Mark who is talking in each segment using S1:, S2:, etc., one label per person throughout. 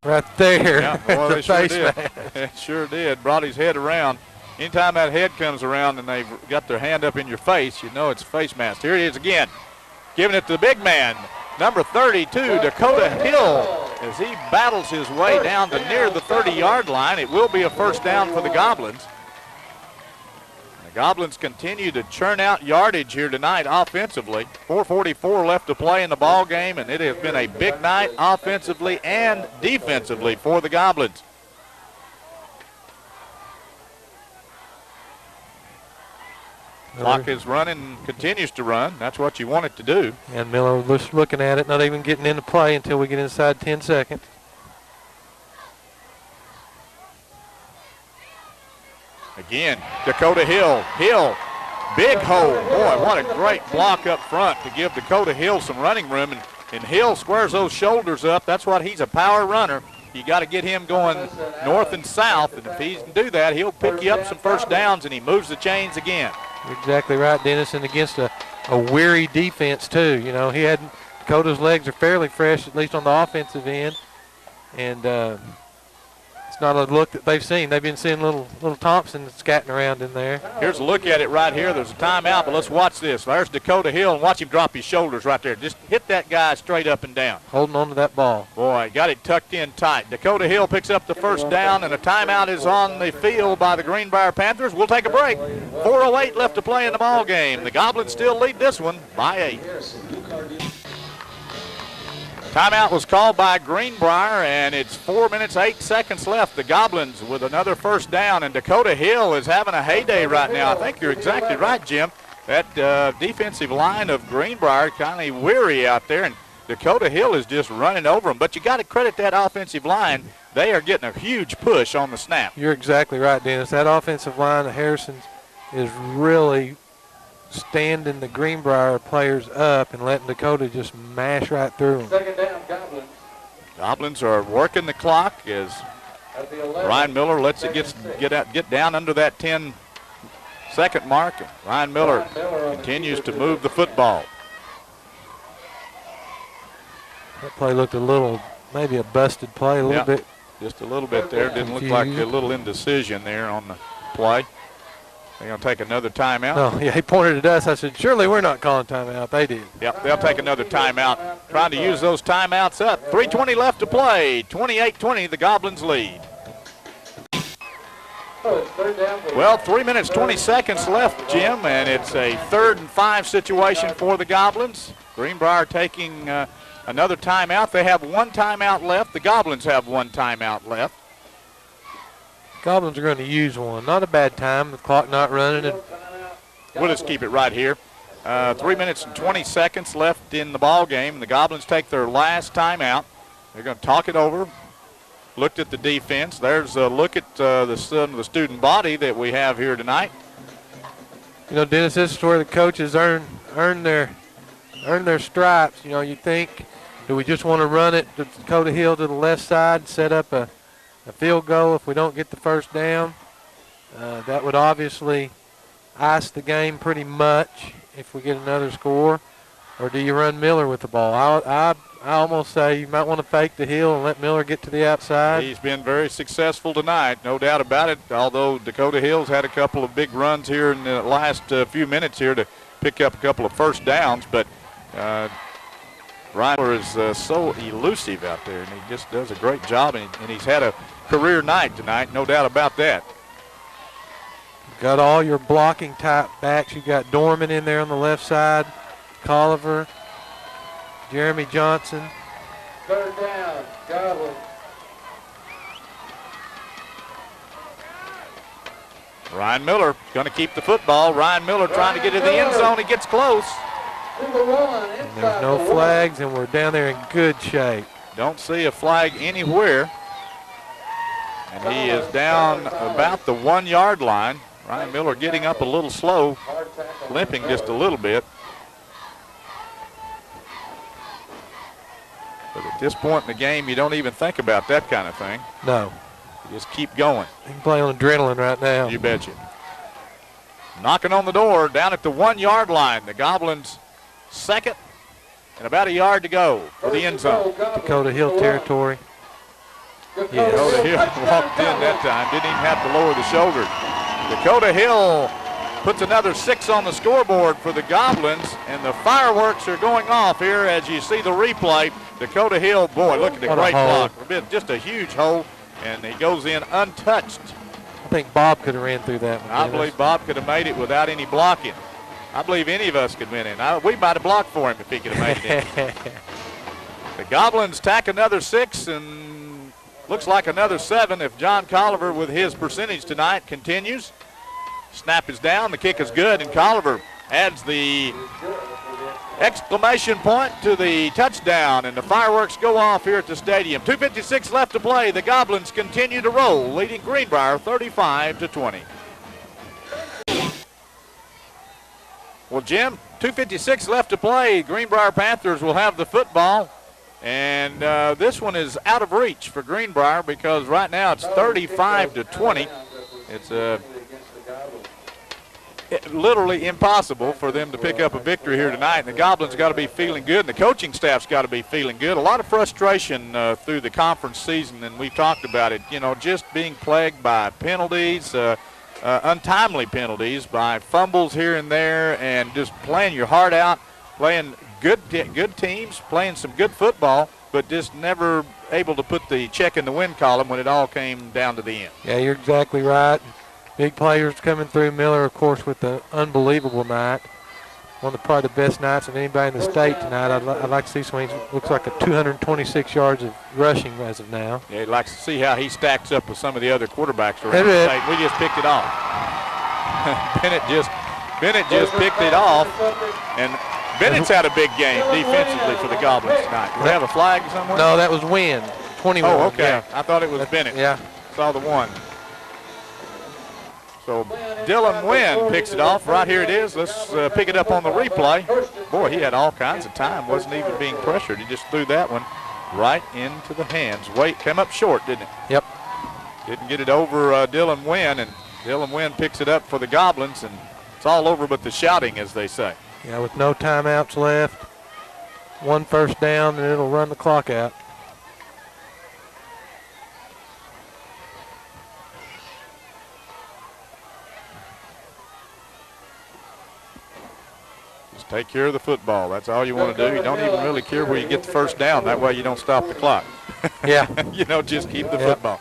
S1: Right there.
S2: Yeah, boy, they sure did.
S1: Man.
S2: It sure did. Brought his head around. Anytime that head comes around and they've got their hand up in your face, you know it's a face mask. Here it is again. Giving it to the big man, number 32, Dakota Hill, as he battles his way down to near the 30-yard line. It will be a first down for the Goblins. The Goblins continue to churn out yardage here tonight offensively. 4:44 left to play in the ball game, and it has been a big night offensively and defensively for the Goblins. Clock is running, continues to run. That's what you want it to do.
S1: And Miller was looking at it, not even getting into play until we get inside 10 seconds.
S2: Again, Dakota Hill. Hill, big hole. Boy, what a great block up front to give Dakota Hill some running room. And Hill squares those shoulders up. That's what he's a power runner. You got to get him going north and south. And if he can do that, he'll pick you up some first downs, and he moves the chains again.
S1: You're exactly right, Dennis, and against a weary defense, too. You know, Dakota's legs are fairly fresh, at least on the offensive end. And it's not a look that they've seen. They've been seeing little Thompson scatting around in there.
S2: Here's a look at it right here. There's a timeout, but let's watch this. There's Dakota Hill, and watch him drop his shoulders right there. Just hit that guy straight up and down.
S1: Holding on to that ball.
S2: Boy, got it tucked in tight. Dakota Hill picks up the first down, and a timeout is on the field by the Greenbrier Panthers. We'll take a break. 4:08 left to play in the ball game. The Goblins still lead this one by 8. Timeout was called by Greenbrier, and it's 4 minutes, 8 seconds left. The Goblins with another first down, and Dakota Hill is having a heyday right now. I think you're exactly right, Jim. That defensive line of Greenbrier kind of weary out there, and Dakota Hill is just running over them. But you got to credit that offensive line. They are getting a huge push on the snap.
S1: You're exactly right, Dennis. That offensive line of Harrison's is really standing the Greenbrier players up and letting Dakota just mash right through them.
S3: Second down, Goblins.
S2: Goblins are working the clock as Ryan Miller lets it get down under that 10-second mark. And Ryan Miller continues to move the football.
S1: That play looked a little, maybe a busted play a little bit.
S2: Just a little bit there. Didn't look like a little indecision there on the play. They're going to take another timeout.
S1: No, yeah, he pointed at us. I said, surely we're not calling timeout. They did.
S2: Yep, they'll take another timeout. Trying to use those timeouts up. 3:20 left to play. 28-20, the Goblins lead. Well, 3 minutes, 20 seconds left, Jim, and it's a 3rd and 5 situation for the Goblins. Greenbrier taking another timeout. They have one timeout left. The Goblins have one timeout left.
S1: Goblins are going to use one. Not a bad time. The clock not running. And
S2: we'll just keep it right here. 3 minutes and 20 seconds left in the ball game. The Goblins take their last timeout. They're going to talk it over. Looked at the defense. There's a look at the student body that we have here tonight.
S1: You know, Dennis, this is where the coaches earn their stripes. You know, you think, do we just want to run it to Dakota Hill to the left side, set up a field goal if we don't get the first down? That would obviously ice the game pretty much if we get another score. Or do you run Miller with the ball? I almost say you might want to fake the Hill and let Miller get to the outside.
S2: He's been very successful tonight, no doubt about it, although Dakota Hill's had a couple of big runs here in the last few minutes here to pick up a couple of first downs. But Ryan Miller is so elusive out there, and he just does a great job, and he's had a career night tonight, no doubt about that.
S1: Got all your blocking type backs. You got Dorman in there on the left side, Colliver, Jeremy Johnson.
S3: 3rd down, Goblins.
S2: Ryan Miller going to keep the football. Ryan Miller trying to get to the end zone. He gets close.
S1: And there's no flags, and we're down there in good shape.
S2: Don't see a flag anywhere. And he is down about the 1-yard line. Ryan Miller getting up a little slow, limping just a little bit. But at this point in the game, you don't even think about that kind of thing.
S1: No.
S2: You just keep going.
S1: You can play on adrenaline right now.
S2: You betcha. Knocking on the door down at the 1-yard line. The Goblins' second and about a yard to go for the end zone.
S1: Dakota Hill territory. Yes.
S2: Dakota Hill walked in that time. Didn't even have to lower the shoulder. Dakota Hill puts another 6 on the scoreboard for the Goblins, and the fireworks are going off here as you see the replay. Dakota Hill, boy, look at the great block. Just a huge hole, and he goes in untouched.
S1: I think Bob could have ran through that one.
S2: I believe Bob could have made it without any blocking. I believe any of us could win it. We might have blocked for him if he could have made it. The Goblins tack another 6, and looks like another 7 if John Colliver with his percentage tonight continues. Snap is down, the kick is good, and Colliver adds the exclamation point to the touchdown, and the fireworks go off here at the stadium. 2:56 left to play. The Goblins continue to roll, leading Greenbrier 35-20. Well, Jim, 2:56 left to play. Greenbrier Panthers will have the football, and this one is out of reach for Greenbrier because right now it's 35-20. It's literally impossible for them to pick up a victory here tonight. And the Goblins got to be feeling good, and the coaching staff's got to be feeling good. A lot of frustration through the conference season, and we've talked about it. You know, just being plagued by penalties, untimely penalties, by fumbles here and there, and just playing your heart out, playing good teams, playing some good football, but just never able to put the check in the win column when it all came down to the end.
S1: Yeah, you're exactly right. Big players coming through. Miller, of course, with an unbelievable night. One of probably the best nights of anybody in the state tonight. I'd like to see somebody. Looks like a 226 yards of rushing as of now.
S2: Yeah, he'd like to see how he stacks up with some of the other quarterbacks around the state. We just picked it off. Bennett just picked it off, and Bennett's had a big game defensively for the Goblins tonight. Do they have a flag somewhere?
S1: No, that was Wynn. 21.
S2: Oh, okay.
S1: Yeah.
S2: I thought it was Bennett.
S1: Yeah.
S2: Saw the one. So Dylan Wynn picks it off. Right here it is. Let's pick it up on the replay. Boy, he had all kinds of time. Wasn't even being pressured. He just threw that one right into the hands. Came up short, didn't it?
S1: Yep.
S2: Didn't get it over Dylan Wynn, and Dylan Wynn picks it up for the Goblins, and it's all over but the shouting, as they say.
S1: Yeah, with no timeouts left, 1 first down, and it'll run the clock out.
S2: Take care of the football. That's all you want to do. You don't even really care where you get the first down. That way you don't stop the clock.
S1: Yeah.
S2: You know, just keep the football.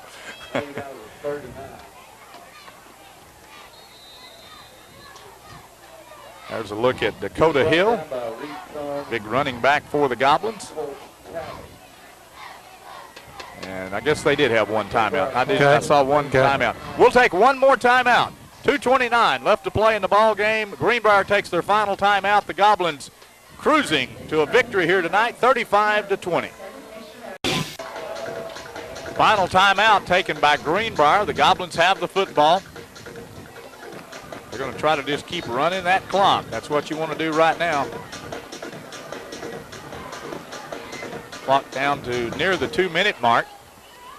S2: There's a look at Dakota Hill, big running back for the Goblins. And I guess they did have one timeout. I saw one timeout. We'll take one more timeout. 2:29 left to play in the ball game. Greenbrier takes their final timeout. The Goblins cruising to a victory here tonight, 35-20. Final timeout taken by Greenbrier. The Goblins have the football. They're going to try to just keep running that clock. That's what you want to do right now. Clock down to near the 2-minute mark.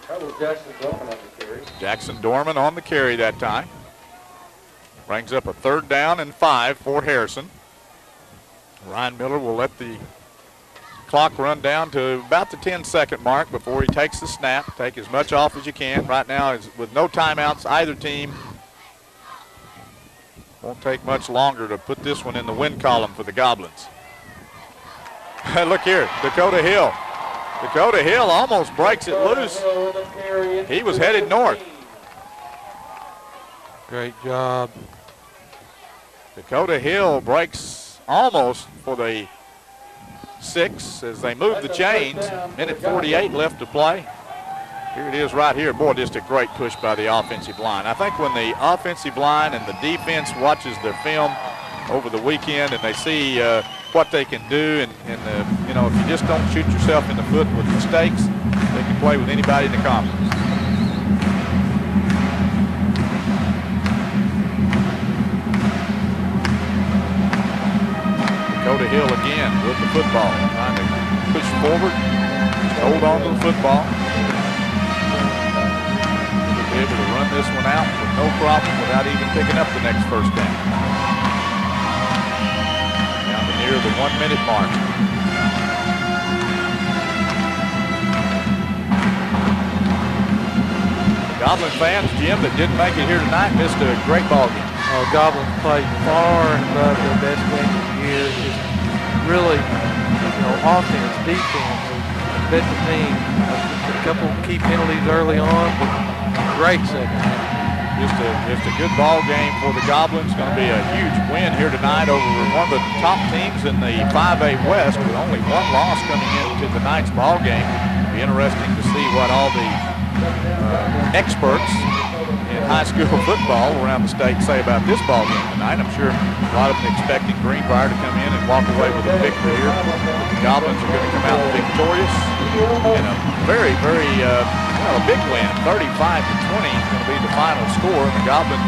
S3: That was Jackson Dorman on the carry.
S2: Jackson Dorman on the carry that time. Brings up a 3rd down and 5 for Harrison. Ryan Miller will let the clock run down to about the 10-second mark before he takes the snap. Take as much off as you can. Right now, with no timeouts, either team. Won't take much longer to put this one in the win column for the Goblins. Look here, Dakota Hill. Dakota Hill almost breaks it loose. He was headed north. Great job. Dakota Hill breaks almost for the 6 as they move the chains. Minute 48 left to play. Here it is right here. Boy, just a great push by the offensive line. I think when the offensive line and the defense watches their film over the weekend and they see what they can do, and you know, if you just don't shoot yourself in the foot with mistakes, they can play with anybody in the conference. Dakota Hill again with the football, trying to push forward, hold on to the football. Be able to run this one out with no problem without even picking up the next first down. Down to near the 1-minute mark. Goblin fans, Jim, that didn't make it here tonight missed a great ball game.
S1: Goblins played far and above their best game of the year. Just really, offense, defense, special team. A couple key penalties early on, but great second half.
S2: Just a good ball game for the Goblins. Going to be a huge win here tonight over one of the top teams in the 5A West with only one loss coming into tonight's ball game. It'll be interesting to see what all the experts in high school football around the state say about this ball game tonight. I'm sure a lot of them expecting Greenbrier to come in and walk away with a victory here. The Goblins are going to come out victorious in a very, very a big win. 35-20 is going to be the final score. And the Goblin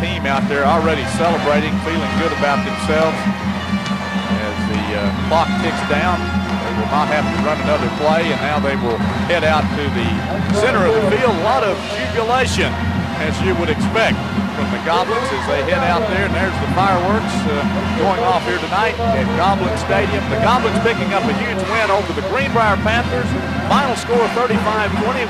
S2: team out there already celebrating, feeling good about themselves. As the clock ticks down, they will not have to run another play, and now they will head out to the center of the field. A lot of jubilation, as you would expect from the Goblins as they head out there. And there's the fireworks going off here tonight at Goblin Stadium. The Goblins picking up a huge win over the Greenbrier Panthers. Final score 35-20.